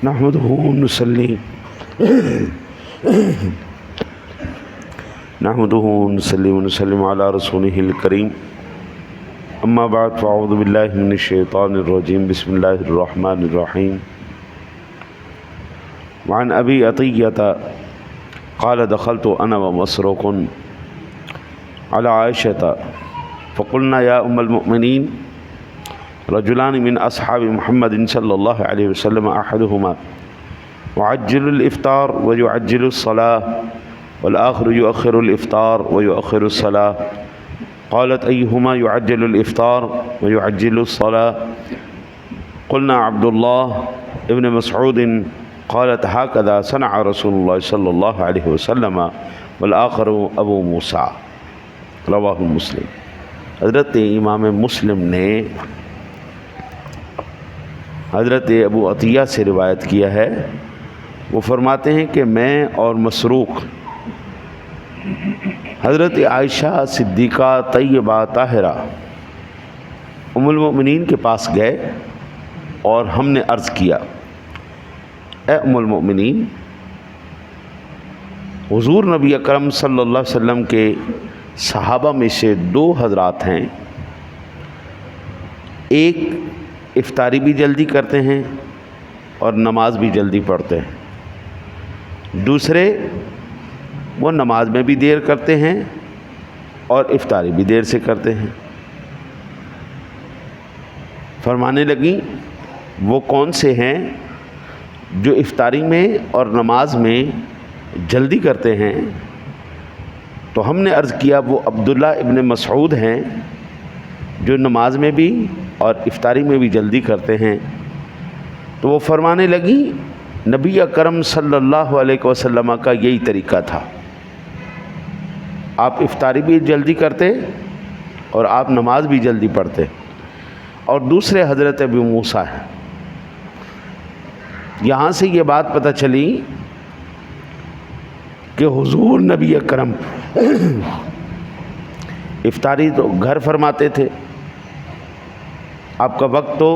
نحمده ونصلي ونسلم على رسوله الكريم اما بعد فاعوذ بالله من الشيطان الرجيم بسم الله الرحمن الرحيم وعن ابي عطية قال دخلت انا ومسروق على عائشة فقلنا يا ام المؤمنين رجلان من اصحاب محمد صلى الله عليه وسلم احدهما يعجل الافطار ويعجل الصلاة والآخر يؤخر الإفطار ويؤخر الصلاة قالت أيهما يعجل الإفطار ويعجل الصلاة قلنا عبد الله ابن مسعود قالت هكذا صنع رسول الله صلى الله عليه وسلم والآخر أبو موسى رواہ مسلم۔ حضرت امام مسلم نے حضرت ابو عطیہ سے روایت کیا ہے، وہ فرماتے ہیں کہ میں اور مسروق حضرت عائشہ صدیقہ طیبہ طاہرہ ام المؤمنین کے پاس گئے اور ہم نے عرض کیا، اے ام المؤمنین، حضور نبی اکرم صلی اللہ علیہ وسلم کے صحابہ میں سے دو حضرات ہیں، ایک افطاری بھی جلدی کرتے ہیں اور نماز بھی جلدی پڑھتے ہیں، دوسرے وہ نماز میں بھی دیر کرتے ہیں اور افطاری بھی دیر سے کرتے ہیں۔ فرمانے لگیں وہ کون سے ہیں جو افطاری میں اور نماز میں جلدی کرتے ہیں؟ تو ہم نے عرض کیا وہ عبداللہ ابن مسعود ہیں جو نماز میں بھی اور افطاری میں بھی جلدی کرتے ہیں۔ تو وہ فرمانے لگیں نبی اکرم صلی اللہ علیہ وسلم کا یہی طریقہ تھا، آپ افطاری بھی جلدی کرتے اور آپ نماز بھی جلدی پڑھتے۔ اور دوسرے حضرت ابو موسیٰ ہیں۔ یہاں سے یہ بات پتہ چلی کہ حضور نبی اکرم افطاری تو گھر فرماتے تھے، آپ کا وقت تو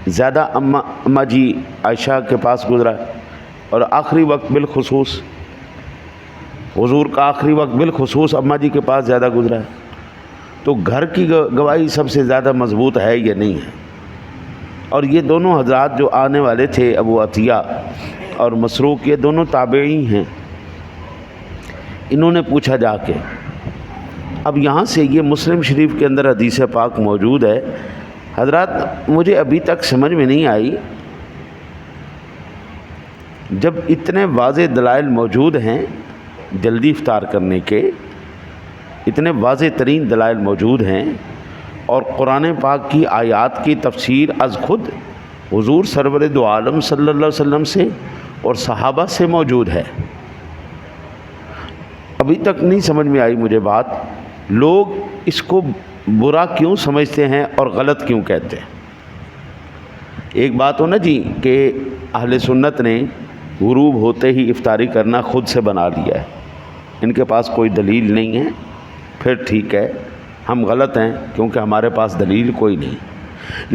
زیادہ اماں جی عائشہ کے پاس گزرا، اور آخری وقت بالخصوص حضور کا آخری وقت بالخصوص اماں جی کے پاس زیادہ گزرا ہے، تو گھر کی گواہی سب سے زیادہ مضبوط ہے یا نہیں ہے؟ اور یہ دونوں حضرات جو آنے والے تھے ابو عطیہ اور مسروق، یہ دونوں تابعی ہیں۔ انہوں نے پوچھا جا کے، اب یہاں سے یہ مسلم شریف کے اندر حدیث پاک موجود ہے، حضرات مجھے ابھی تک سمجھ میں نہیں آئی، جب اتنے واضح دلائل موجود ہیں جلدی افطار کرنے کے، اتنے واضح ترین دلائل موجود ہیں، اور قرآن پاک کی آیات کی تفسیر از خود حضور سرور دو عالم صلی اللہ علیہ وسلم سے اور صحابہ سے موجود ہے، ابھی تک نہیں سمجھ میں آئی مجھے بات، لوگ اس کو برا کیوں سمجھتے ہیں اور غلط کیوں کہتے ہیں؟ ایک بات ہو نا جی کہ اہل سنت نے غروب ہوتے ہی افطاری کرنا خود سے بنا لیا ہے، ان کے پاس کوئی دلیل نہیں ہے، پھر ٹھیک ہے ہم غلط ہیں کیونکہ ہمارے پاس دلیل کوئی نہیں،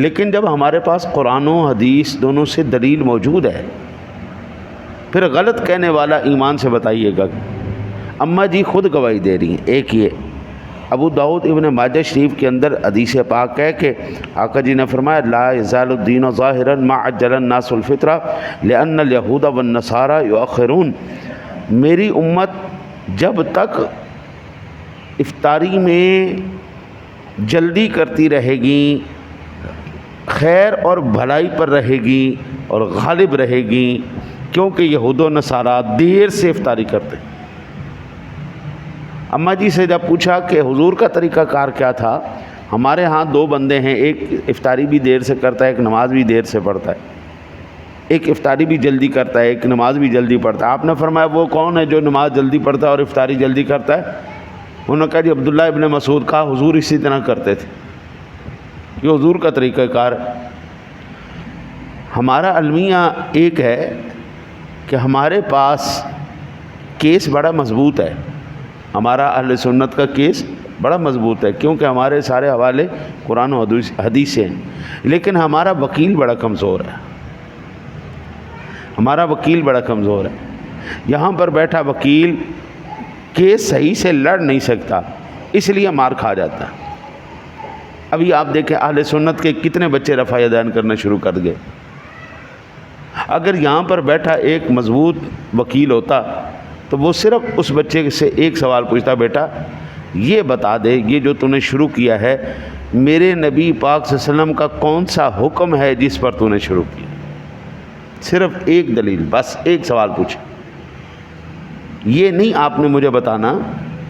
لیکن جب ہمارے پاس قرآن و حدیث دونوں سے دلیل موجود ہے، پھر غلط کہنے والا ایمان سے بتائیے گا۔ اماں جی خود گواہی دے رہی ہیں، ایک یہ ابو داؤد ابن ماجہ شریف کے اندر حدیث پاک ہے کہ آقا جی نے فرمایا لا یزال الدین ظاہرا ما عجل الناس الفطرہ لأن الیہود والنصارى یؤخرون، میری امت جب تک افطاری میں جلدی کرتی رہے گی، خیر اور بھلائی پر رہے گی اور غالب رہے گی، کیونکہ یہود و نصارہ دیر سے افطاری کرتے۔ اماں جی سے جب پوچھا کہ حضور کا طریقہ کار کیا تھا، ہمارے ہاں دو بندے ہیں، ایک افطاری بھی دیر سے کرتا ہے، ایک نماز بھی دیر سے پڑھتا ہے، ایک افطاری بھی جلدی کرتا ہے، ایک نماز بھی جلدی پڑھتا ہے۔ آپ نے فرمایا وہ کون ہے جو نماز جلدی پڑھتا ہے اور افطاری جلدی کرتا ہے؟ انہوں نے کہا جی عبداللہ ابن مسعود، کہا حضور اسی طرح کرتے تھے، یہ حضور کا طریقہ کار ہے۔ ہمارا المیہ ایک ہے کہ ہمارے پاس کیس بڑا مضبوط ہے، ہمارا اہل سنت کا کیس بڑا مضبوط ہے، کیونکہ ہمارے سارے حوالے قرآن و حدیث سے ہیں، لیکن ہمارا وکیل بڑا کمزور ہے۔ ہمارا وکیل بڑا کمزور ہے، یہاں پر بیٹھا وکیل کیس صحیح سے لڑ نہیں سکتا، اس لیے مار کھا جاتا ہے۔ ابھی آپ دیکھیں اہل سنت کے کتنے بچے رفع یدین کرنا شروع کر گئے۔ اگر یہاں پر بیٹھا ایک مضبوط وکیل ہوتا تو وہ صرف اس بچے سے ایک سوال پوچھتا، بیٹا یہ بتا دے یہ جو تو نے شروع کیا ہے میرے نبی پاک صلی اللہ علیہ وسلم کا کون سا حکم ہے جس پر تو نے شروع کیا؟ صرف ایک دلیل، بس ایک سوال پوچھے۔ یہ نہیں آپ نے مجھے بتانا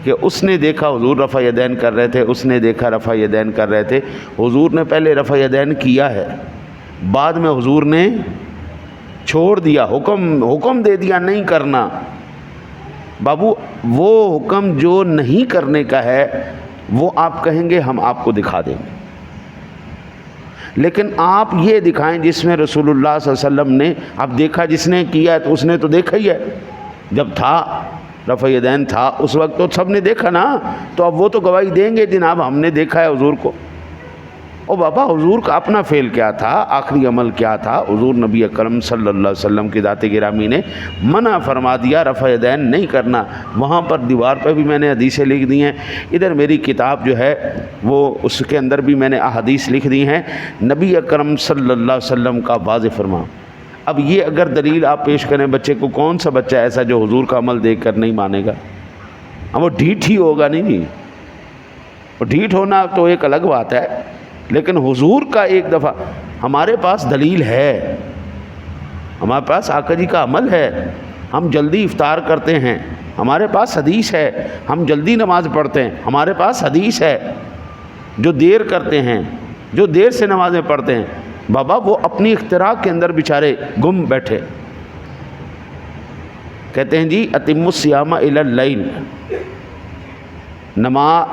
کہ اس نے دیکھا حضور رفع یدین کر رہے تھے، اس نے دیکھا رفع یدین کر رہے تھے۔ حضور نے پہلے رفع یدین کیا ہے، بعد میں حضور نے چھوڑ دیا، حکم دے دیا نہیں کرنا۔ بابو وہ حکم جو نہیں کرنے کا ہے وہ آپ کہیں گے ہم آپ کو دکھا دیں گے، لیکن آپ یہ دکھائیں جس میں رسول اللہ صلی اللہ علیہ وسلم نے، آپ دیکھا جس نے کیا ہے تو اس نے تو دیکھا ہی ہے، جب تھا رفع یدین تھا اس وقت تو سب نے دیکھا نا، تو اب وہ تو گواہی دیں گے جناب ہم نے دیکھا ہے حضور کو۔ او بابا حضور کا اپنا فعل کیا تھا، آخری عمل کیا تھا؟ حضور نبی اکرم صلی اللہ علیہ وسلم کی ذات گرامی نے منع فرما دیا رفع یدین نہیں کرنا۔ وہاں پر دیوار پہ بھی میں نے حدیثیں لکھ دی ہیں، ادھر میری کتاب جو ہے وہ اس کے اندر بھی میں نے احادیث لکھ دی ہیں، نبی اکرم صلی اللہ علیہ وسلم کا واضح فرمان۔ اب یہ اگر دلیل آپ پیش کریں بچے کو، کون سا بچہ ایسا جو حضور کا عمل دیکھ کر نہیں مانے گا؟ اب وہ ڈھیٹ ہی ہوگا نہیں جی، وہ ڈھیٹ ہونا تو ایک الگ بات ہے، لیکن حضور کا ایک دفعہ ہمارے پاس دلیل ہے، ہمارے پاس آقا جی کا عمل ہے، ہم جلدی افطار کرتے ہیں، ہمارے پاس حدیث ہے، ہم جلدی نماز پڑھتے ہیں، ہمارے پاس حدیث ہے۔ جو دیر کرتے ہیں، جو دیر سے نمازیں پڑھتے ہیں، بابا وہ اپنی اختراع کے اندر بیچارے گم بیٹھے، کہتے ہیں جی اتم الصیام الی اللیل،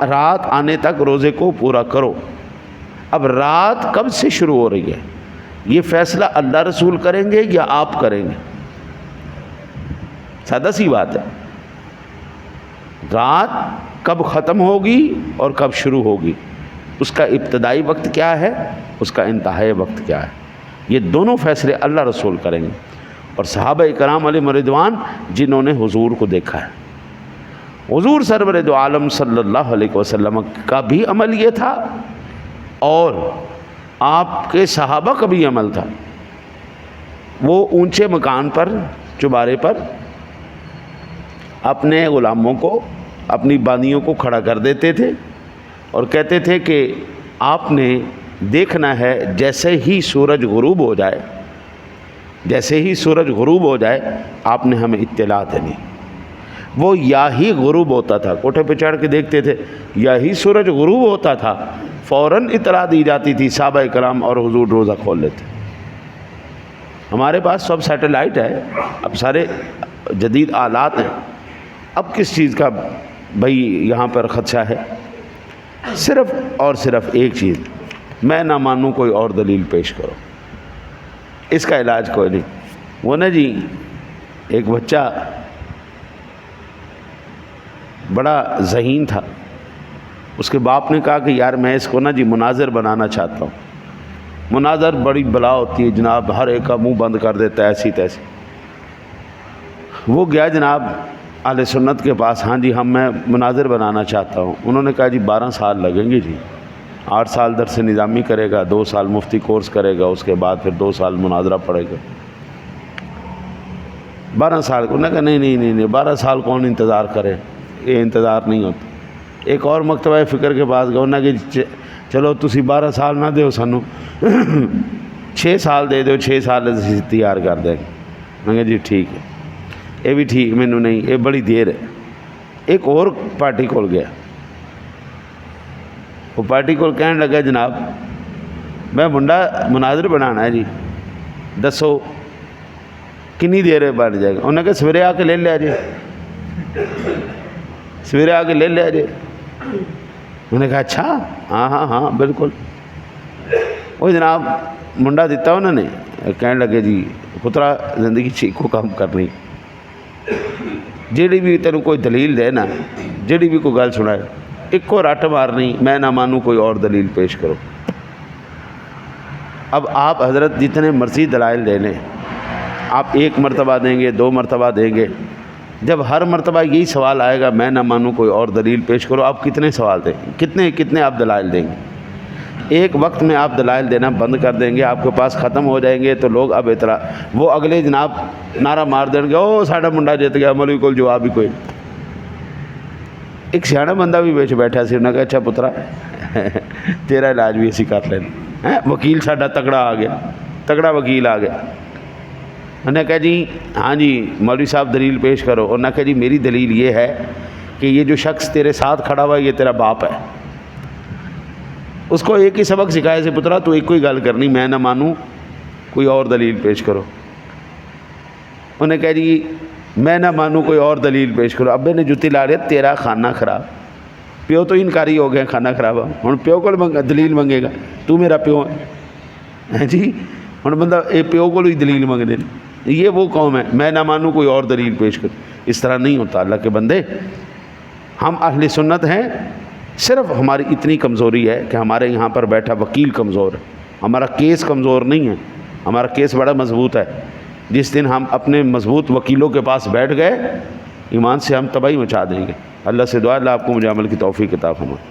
رات آنے تک روزے کو پورا کرو۔ اب رات کب سے شروع ہو رہی ہے یہ فیصلہ اللہ رسول کریں گے یا آپ کریں گے؟ سادہ سی بات ہے، رات کب ختم ہوگی اور کب شروع ہوگی، اس کا ابتدائی وقت کیا ہے، اس کا انتہائی وقت کیا ہے، یہ دونوں فیصلے اللہ رسول کریں گے۔ اور صحابہ کرام علیہم رضوان جنہوں نے حضور کو دیکھا ہے، حضور سرور دو عالم صلی اللہ علیہ وسلم کا بھی عمل یہ تھا اور آپ کے صحابہ کا بھی عمل تھا، وہ اونچے مکان پر چوبارے پر اپنے غلاموں کو، اپنی بانیوں کو کھڑا کر دیتے تھے اور کہتے تھے کہ آپ نے دیکھنا ہے جیسے ہی سورج غروب ہو جائے، جیسے ہی سورج غروب ہو جائے آپ نے ہمیں اطلاع دینی۔ وہ یا ہی غروب ہوتا تھا، کوٹھے پہ چڑھ کے دیکھتے تھے، یا ہی سورج غروب ہوتا تھا فوراً اطلاع دی جاتی تھی، صحابہ کرام اور حضور روزہ کھول لیتے۔ ہمارے پاس سب سیٹلائٹ ہے، اب سارے جدید آلات ہیں، اب کس چیز کا بھائی یہاں پر خدشہ ہے؟ صرف اور صرف ایک چیز، میں نہ مانوں کوئی اور دلیل پیش کرو، اس کا علاج کوئی نہیں۔ وہ نا جی ایک بچہ بڑا ذہین تھا، اس کے باپ نے کہا کہ یار میں اس کو نا جی مناظر بنانا چاہتا ہوں۔ مناظر بڑی بلا ہوتی ہے جناب، ہر ایک کا منہ بند کر دیتا ہے ایسی تیسی۔ وہ گیا جناب اہل سنت کے پاس، ہاں جی میں مناظر بنانا چاہتا ہوں۔ انہوں نے کہا جی 12 سال لگیں گے جی، 8 سال درس نظامی کرے گا، 2 سال مفتی کورس کرے گا، اس کے بعد پھر 2 سال مناظرہ پڑھے گا۔ 12 سال کو، انہوں نے کہا نہیں 12 سال کون انتظار کرے، یہ انتظار نہیں ہوتا۔ ایک اور مکتبہ فکر کے پاس گیا، انہوں نے کہ چلو تسی 12 سال نہ دیو سانو 6 سال دے دو، 6 سال اسی تیار کر دیں گے۔ میں کہا جی ٹھیک ہے، یہ بھی ٹھیک، مینوں نہیں، یہ بڑی دیر ہے۔ ایک اور پارٹی کول گیا، وہ پارٹی کول کہنے لگا جناب میں منڈا مناظر بنانا ہے جی، دسو کنی دیر بن جائے گا؟ انہوں نے کہا سویرے آ کے لے لیا جی، سویرے آ کے لے لیا جی۔ انہوں نے کہا اچھا ہاں بالکل۔ وہ جناب منڈا دیتا انہوں نے، کہنے لگے جی پترا زندگی چیکو کام کرنی، جیڑی بھی تینوں کوئی دلیل دے نا، جیڑی بھی کوئی گل سنائے، ایک کو رٹ مارنی، میں نہ مانوں کوئی اور دلیل پیش کرو۔ اب آپ حضرت جتنے مرضی دلائل دے لیں، آپ 1 مرتبہ دیں گے، 2 مرتبہ دیں گے، جب ہر مرتبہ یہی سوال آئے گا میں نہ مانوں کوئی اور دلیل پیش کرو، آپ کتنے سوال دیں گے؟ کتنے آپ دلائل دیں گے؟ ایک وقت میں آپ دلائل دینا بند کر دیں گے، آپ کے پاس ختم ہو جائیں گے، تو لوگ اب وہ اگلے جناب نعرہ مار دیں گے، او ساڈا منڈا جیت گیا، مولوی کول جواب ہی کوئی نہیں۔ ایک سیاح بندہ بھی بیچ بیٹھا سی، انہوں نے کہا اچھا پترا تیرا علاج بھی اسی کر لینا، وکیل ساڈا تگڑا آ گیا، تگڑا وکیل آ گیا، انہوں نے کہا جی ہاں جی مولوی صاحب دلیل پیش کرو، انہوں نے کہا جی میری دلیل یہ ہے کہ یہ جو شخص تیرے ساتھ کھڑا ہوا ہے یہ تیرا باپ ہے۔ اس کو ایک ہی سبق سکھایا سے پترا تو ایک کوئی گل کرنی، میں نہ مانوں کوئی اور دلیل پیش کرو۔ انہوں نے کہا جی میں نہ مانوں کوئی اور دلیل پیش کرو۔ ابے نے جتی لا رہے تیرا کھانا خراب، پیو تو انکاری ہو گیا کھانا خراب، ہوں پیو کو دلیل منگے گا، تو میرا پیو ہے جی، ہوں بندہ اے پیو کو ہی دلیل منگ دے، یہ وہ قوم ہے میں نہ مانوں کوئی اور دلیل پیش کرو۔ اس طرح نہیں ہوتا اللہ کے بندے، ہم اہل سنت ہیں، صرف ہماری اتنی کمزوری ہے کہ ہمارے یہاں پر بیٹھا وکیل کمزور ہے، ہمارا کیس کمزور نہیں ہے، ہمارا کیس بڑا مضبوط ہے۔ جس دن ہم اپنے مضبوط وکیلوں کے پاس بیٹھ گئے ایمان سے ہم تباہی مچا دیں گے۔ اللہ سے دعا اللہ آپ کو مجھے عمل کی توفیق عطا فرمائے۔